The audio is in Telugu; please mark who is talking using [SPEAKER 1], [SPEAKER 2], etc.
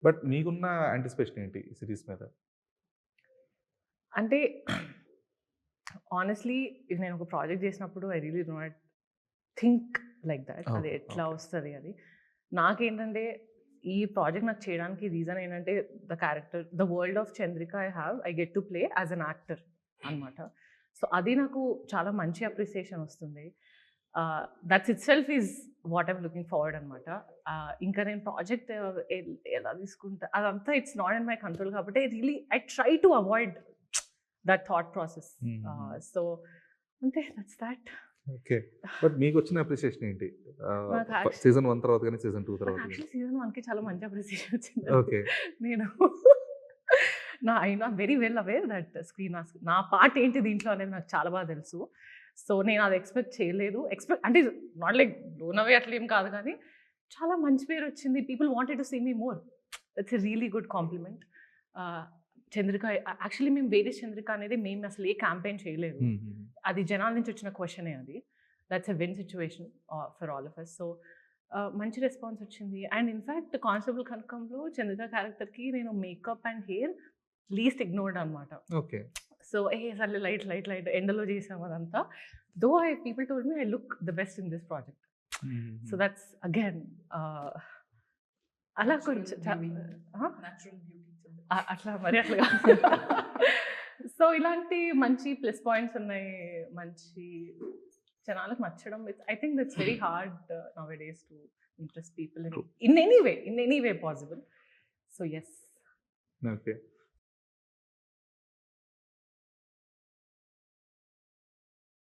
[SPEAKER 1] బట్ మీకున్న యాంటిసిపేషన్ ఏంటి ఈ సిరీస్ మీద?
[SPEAKER 2] అంటే హానెస్ట్‌లీ నేను ఒక ప్రాజెక్ట్ చేసినప్పుడు I really do not think like that. అది
[SPEAKER 1] ఓకే.
[SPEAKER 2] ఎట్లా
[SPEAKER 1] ఓకే.
[SPEAKER 2] వస్తది అది. నాకేంటంటే ఈ ప్రాజెక్ట్ నాకు చేయడానికి రీజన్ ఏంటంటే the world of Chandrika I get to play as an actor అనమాట. సో అది నాకు చాలా మంచి అప్రిసియేషన్ వస్తుంది. That's itself is what I'm looking forward అనమాట. ఇంకా నేను ప్రాజెక్ట్ ఎలా తీసుకుంటా అదంతా it's not in my control కాబట్టి I try to avoid that thought process. So అంతే, దట్స్ దట్.
[SPEAKER 1] ఓకే. బట్ మీకొచ్చిన అప్రిసియేషన్ ఏంటి?
[SPEAKER 2] నాకు యాక్చు
[SPEAKER 1] సీజన్ 1 తర్వాత గాని, సీజన్ 2
[SPEAKER 2] నాకు
[SPEAKER 1] తర్వాత గాని?
[SPEAKER 2] యాక్చువల్లీ సీజన్ 1కి చాలా మంచి అప్రిసియేషన్ వచ్చింది.
[SPEAKER 1] ఓకే.
[SPEAKER 2] నేను I not very well aware that నా పార్ట్ ఏంటి దీంట్లో అనేది నాకు చాలా బాగా తెలుసు. సో నేను అది ఎక్స్‌పెక్ట్ చేయలేదు. అంటే నాట్ లైక్ బ్లోన్ అవే అట్లా ఏం కాదు కానీ చాలా మంచి పేరు వచ్చింది. People wanted to see me more. That's a really good compliment. Chandrika actually మేము వేరే చంద్రిక అనేది మేము అసలు ఏ క్యాంపెయిన్ చేయలేదు. అది జనాల నుంచి వచ్చిన క్వెషనే అది. That's a win situation for all of us. So మంచి రెస్పాన్స్ వచ్చింది. అండ్ ఇన్‌ఫాక్ట్ కానిస్టేబుల్ కనకంలో చంద్రిక క్యారెక్టర్‌కి నేను makeup and hair least ignored అనమాట.
[SPEAKER 1] ఓకే.
[SPEAKER 2] సో సర్లే లైట్ ఎండలో చేసాం అదంతా. Though people told me I look the best in this project. So that's again అలా కొంచెం అట్లా మరి అట్లా కాదు. సో ఇలాంటి మంచి ప్లస్ పాయింట్స్ ఉన్నాయి. మంచి జనాలకు నచ్చడం. I think that's very hard nowadays to interest people in any way possible. So yes.
[SPEAKER 1] Okay.